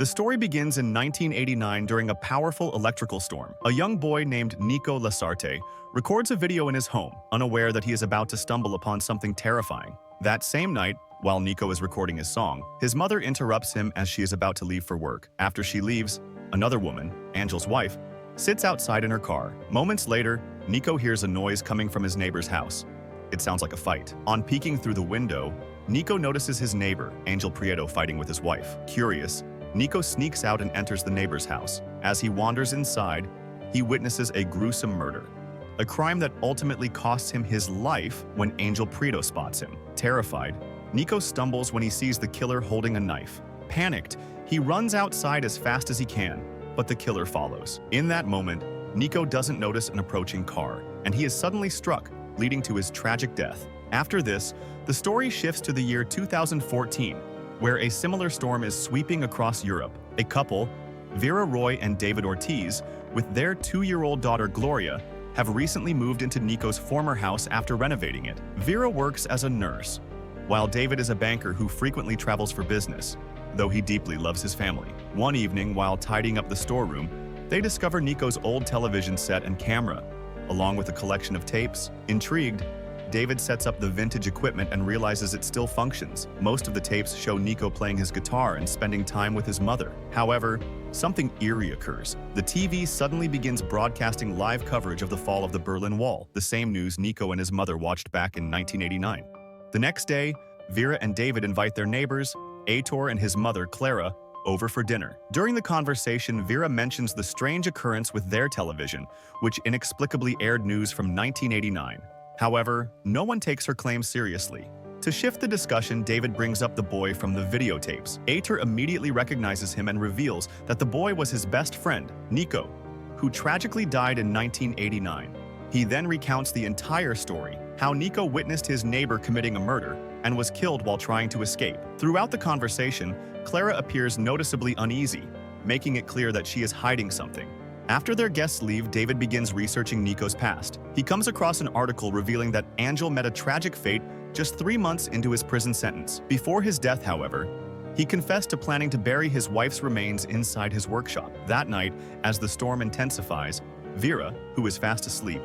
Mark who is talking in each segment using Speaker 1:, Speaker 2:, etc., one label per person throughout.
Speaker 1: The story begins in 1989 during a powerful electrical storm. A young boy named Nico Lasarte records a video in his home, unaware that he is about to stumble upon something terrifying. That same night, while Nico is recording his song, his mother interrupts him as she is about to leave for work. After she leaves, another woman, Angel's wife, sits outside in her car. Moments later, Nico hears a noise coming from his neighbor's house. It sounds like a fight. On peeking through the window, Nico notices his neighbor, Angel Prieto, fighting with his wife. Curious, Nico sneaks out and enters the neighbor's house. As he wanders inside, he witnesses a gruesome murder. A crime that ultimately costs him his life when Angel Prieto spots him. Terrified, Nico stumbles when he sees the killer holding a knife. Panicked, he runs outside as fast as he can, but the killer follows. In that moment, Nico doesn't notice an approaching car, and he is suddenly struck, leading to his tragic death. After this, the story shifts to the year 2014, where a similar storm is sweeping across Europe. A couple, Vera Roy and David Ortiz, with their 2-year-old daughter Gloria, have recently moved into Nico's former house after renovating it. Vera works as a nurse, while David is a banker who frequently travels for business, though he deeply loves his family. One evening, while tidying up the storeroom, they discover Nico's old television set and camera, along with a collection of tapes. Intrigued, David sets up the vintage equipment and realizes it still functions. Most of the tapes show Nico playing his guitar and spending time with his mother. However, something eerie occurs. The TV suddenly begins broadcasting live coverage of the fall of the Berlin Wall, the same news Nico and his mother watched back in 1989. The next day, Vera and David invite their neighbors, Aitor and his mother, Clara, over for dinner. During the conversation, Vera mentions the strange occurrence with their television, which inexplicably aired news from 1989. However, no one takes her claim seriously. To shift the discussion, David brings up the boy from the videotapes. Aitor immediately recognizes him and reveals that the boy was his best friend, Nico, who tragically died in 1989. He then recounts the entire story, how Nico witnessed his neighbor committing a murder and was killed while trying to escape. Throughout the conversation, Clara appears noticeably uneasy, making it clear that she is hiding something. After their guests leave, David begins researching Nico's past. He comes across an article revealing that Angel met a tragic fate just 3 months into his prison sentence. Before his death, however, he confessed to planning to bury his wife's remains inside his workshop. That night, as the storm intensifies, Vera, who is fast asleep,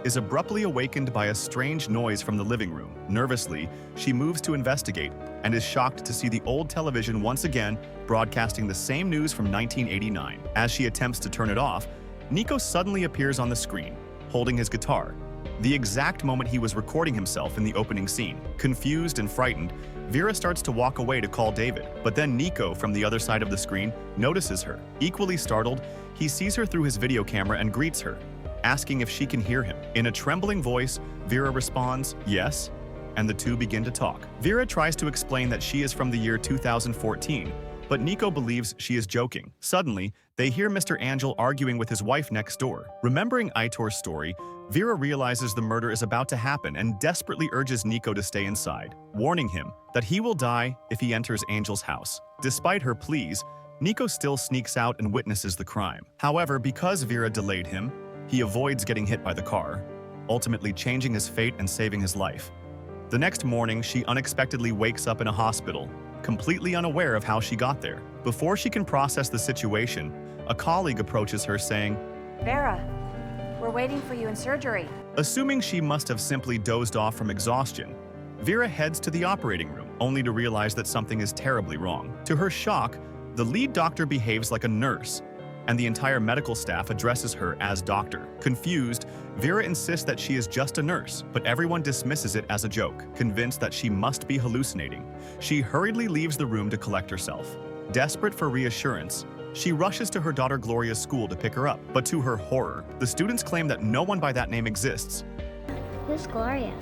Speaker 1: is abruptly awakened by a strange noise from the living room. Nervously, she moves to investigate and is shocked to see the old television once again broadcasting the same news from 1989. As she attempts to turn it off, Nico suddenly appears on the screen, holding his guitar, the exact moment he was recording himself in the opening scene. Confused and frightened, Vera starts to walk away to call David, but then Nico, from the other side of the screen, notices her. Equally startled, he sees her through his video camera and greets her, asking if she can hear him. In a trembling voice, Vera responds, "Yes," and the two begin to talk. Vera tries to explain that she is from the year 2014, but Nico believes she is joking. Suddenly, they hear Mr. Angel arguing with his wife next door. Remembering Aitor's story, Vera realizes the murder is about to happen and desperately urges Nico to stay inside, warning him that he will die if he enters Angel's house. Despite her pleas, Nico still sneaks out and witnesses the crime. However, because Vera delayed him, he avoids getting hit by the car, ultimately changing his fate and saving his life. The next morning, she unexpectedly wakes up in a hospital, completely unaware of how she got there. Before she can process the situation, a colleague approaches her saying,
Speaker 2: "Vera, we're waiting for you in surgery."
Speaker 1: Assuming she must have simply dozed off from exhaustion, Vera heads to the operating room, only to realize that something is terribly wrong. To her shock, the lead doctor behaves like a nurse, and the entire medical staff addresses her as doctor. Confused, Vera insists that she is just a nurse, but everyone dismisses it as a joke. Convinced that she must be hallucinating, she hurriedly leaves the room to collect herself. Desperate for reassurance, she rushes to her daughter Gloria's school to pick her up, but to her horror, the students claim that no one by that name exists.
Speaker 3: Who's Gloria?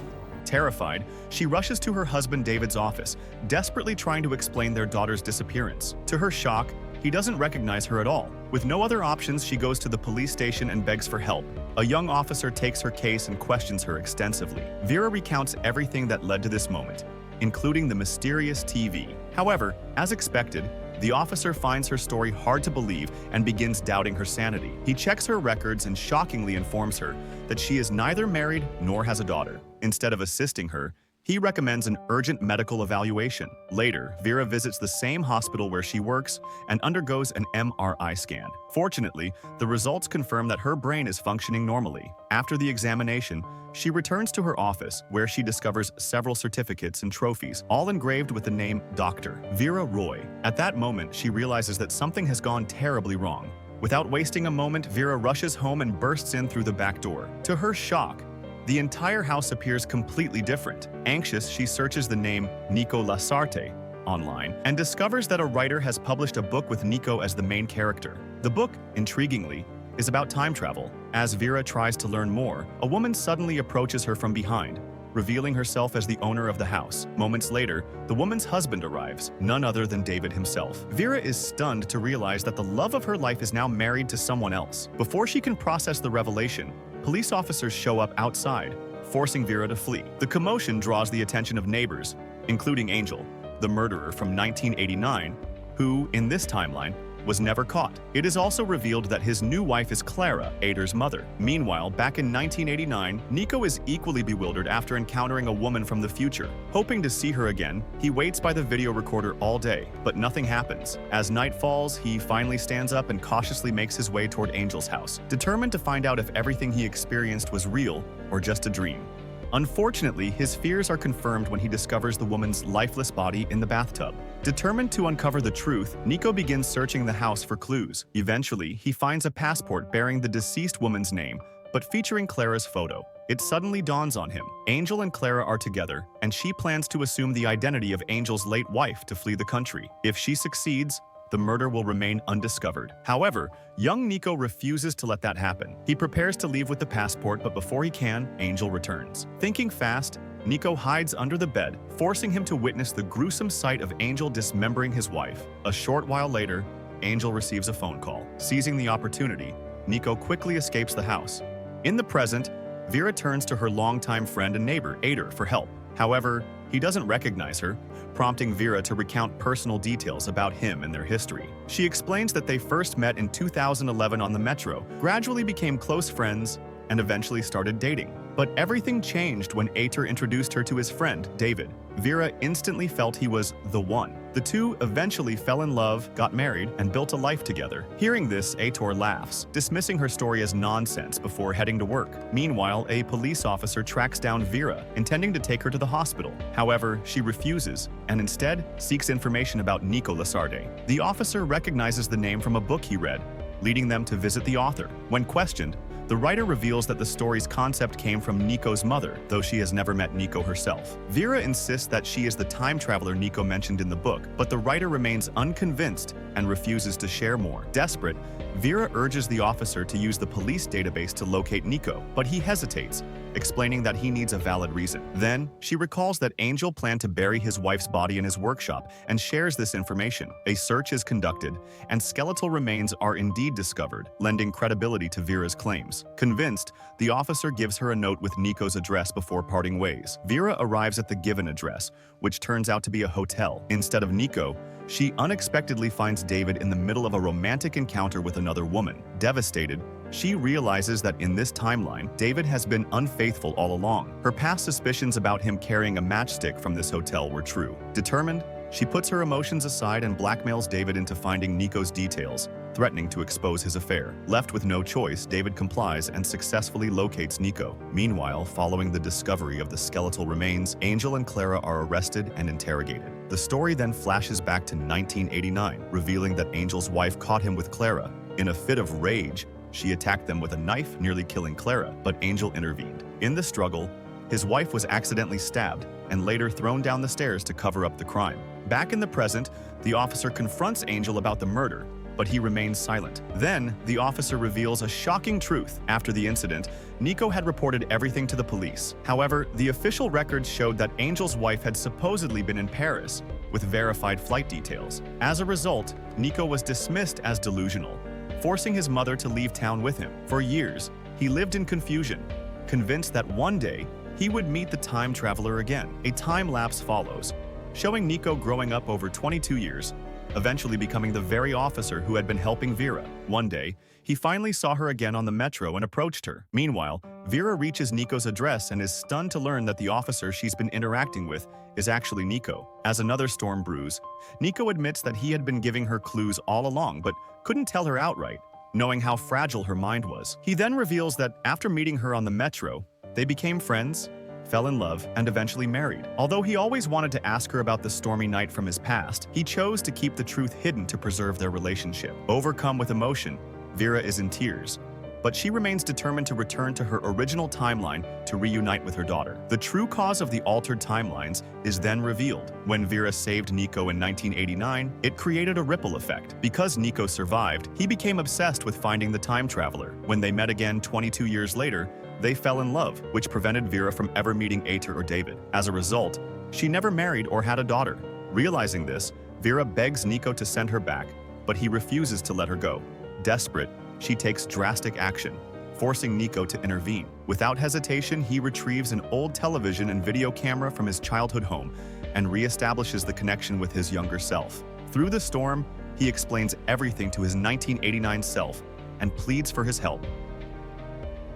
Speaker 1: Terrified, she rushes to her husband David's office, desperately trying to explain their daughter's disappearance. To her shock, he doesn't recognize her at all. With no other options, she goes to the police station and begs for help. A young officer takes her case and questions her extensively. Vera recounts everything that led to this moment, including the mysterious TV. However, as expected, the officer finds her story hard to believe and begins doubting her sanity. He checks her records and shockingly informs her that she is neither married nor has a daughter. Instead of assisting her, He recommends an urgent medical evaluation. Later, Vera visits the same hospital where she works and undergoes an MRI scan. Fortunately, the results confirm that her brain is functioning normally. After the examination, she returns to her office, where she discovers several certificates and trophies, all engraved with the name Dr. Vera Roy. At that moment, she realizes that something has gone terribly wrong. Without wasting a moment, Vera rushes home and bursts in through the back door. To her shock, the entire house appears completely different. Anxious, she searches the name Nico Lasarte online and discovers that a writer has published a book with Nico as the main character. The book, intriguingly, is about time travel. As Vera tries to learn more, a woman suddenly approaches her from behind, revealing herself as the owner of the house. Moments later, the woman's husband arrives, none other than David himself. Vera is stunned to realize that the love of her life is now married to someone else. Before she can process the revelation, police officers show up outside, forcing Vera to flee. The commotion draws the attention of neighbors, including Angel, the murderer from 1989, who, in this timeline, was never caught. It is also revealed that his new wife is Clara, Ader's mother. Meanwhile, back in 1989, Nico is equally bewildered after encountering a woman from the future. Hoping to see her again, he waits by the video recorder all day, but nothing happens. As night falls, he finally stands up and cautiously makes his way toward Angel's house, determined to find out if everything he experienced was real or just a dream. Unfortunately, his fears are confirmed when he discovers the woman's lifeless body in the bathtub. Determined to uncover the truth, Nico begins searching the house for clues. Eventually, he finds a passport bearing the deceased woman's name, but featuring Clara's photo. It suddenly dawns on him. Angel and Clara are together, and she plans to assume the identity of Angel's late wife to flee the country. If she succeeds, the murder will remain undiscovered. However, young Nico refuses to let that happen. He prepares to leave with the passport, but before he can, Angel returns. Thinking fast, Nico hides under the bed, forcing him to witness the gruesome sight of Angel dismembering his wife. A short while later, Angel receives a phone call. Seizing the opportunity, Nico quickly escapes the house. In the present, Vera turns to her longtime friend and neighbor, Ader, for help. However, he doesn't recognize her, prompting Vera to recount personal details about him and their history. She explains that they first met in 2011 on the metro, gradually became close friends, and eventually started dating. But everything changed when Ader introduced her to his friend, David. Vera instantly felt he was the one. The two eventually fell in love, got married, and built a life together. Hearing this, Ader laughs, dismissing her story as nonsense before heading to work. Meanwhile, a police officer tracks down Vera, intending to take her to the hospital. However, she refuses, and instead seeks information about Nico Lasarte. The officer recognizes the name from a book he read, leading them to visit the author. When questioned, the writer reveals that the story's concept came from Nico's mother, though she has never met Nico herself. Vera insists that she is the time traveler Nico mentioned in the book, but the writer remains unconvinced and refuses to share more. Desperate, Vera urges the officer to use the police database to locate Nico, but he hesitates, explaining that he needs a valid reason. Then, she recalls that Angel planned to bury his wife's body in his workshop and shares this information. A search is conducted, and skeletal remains are indeed discovered, lending credibility to Vera's claims. Convinced, the officer gives her a note with Nico's address before parting ways. Vera arrives at the given address, which turns out to be a hotel. Instead of Nico, she unexpectedly finds David in the middle of a romantic encounter with another woman. Devastated, she realizes that in this timeline, David has been unfaithful all along. Her past suspicions about him carrying a matchstick from this hotel were true. Determined, she puts her emotions aside and blackmails David into finding Nico's details, threatening to expose his affair. Left with no choice, David complies and successfully locates Nico. Meanwhile, following the discovery of the skeletal remains, Angel and Clara are arrested and interrogated. The story then flashes back to 1989, revealing that Angel's wife caught him with Clara. In a fit of rage, she attacked them with a knife, nearly killing Clara, but Angel intervened. In the struggle, his wife was accidentally stabbed and later thrown down the stairs to cover up the crime. Back in the present, the officer confronts Angel about the murder, but he remains silent. Then, the officer reveals a shocking truth. After the incident, Nico had reported everything to the police. However, the official records showed that Angel's wife had supposedly been in Paris, with verified flight details. As a result, Nico was dismissed as delusional, forcing his mother to leave town with him. For years, he lived in confusion, convinced that one day he would meet the time traveler again. A time lapse follows, showing Nico growing up over 22 years, eventually becoming the very officer who had been helping Vera. One day, he finally saw her again on the metro and approached her. Meanwhile, Vera reaches Nico's address and is stunned to learn that the officer she's been interacting with is actually Nico. As another storm brews, Nico admits that he had been giving her clues all along but couldn't tell her outright, knowing how fragile her mind was. He then reveals that after meeting her on the metro, they became friends, fell in love, and eventually married. Although he always wanted to ask her about the stormy night from his past, he chose to keep the truth hidden to preserve their relationship. Overcome with emotion, Vera is in tears, but she remains determined to return to her original timeline to reunite with her daughter. The true cause of the altered timelines is then revealed. When Vera saved Nico in 1989, it created a ripple effect. Because Nico survived, he became obsessed with finding the time traveler. When they met again 22 years later, they fell in love, which prevented Vera from ever meeting Ater or David. As a result, she never married or had a daughter. Realizing this, Vera begs Nico to send her back, but he refuses to let her go. Desperate, she takes drastic action, forcing Nico to intervene. Without hesitation, he retrieves an old television and video camera from his childhood home and reestablishes the connection with his younger self. Through the storm, he explains everything to his 1989 self and pleads for his help.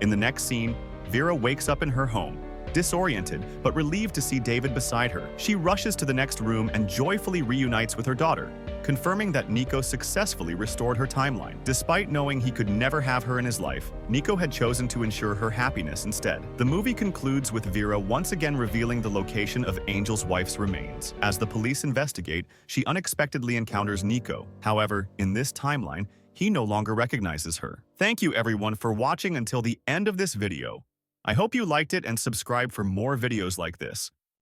Speaker 1: In the next scene, Vera wakes up in her home, disoriented but relieved to see David beside her. She rushes to the next room and joyfully reunites with her daughter, confirming that Nico successfully restored her timeline. Despite knowing he could never have her in his life, Nico had chosen to ensure her happiness instead. The movie concludes with Vera once again revealing the location of Angel's wife's remains. As the police investigate, she unexpectedly encounters Nico. However, in this timeline, he no longer recognizes her. Thank you everyone for watching until the end of this video. I hope you liked it and subscribe for more videos like this.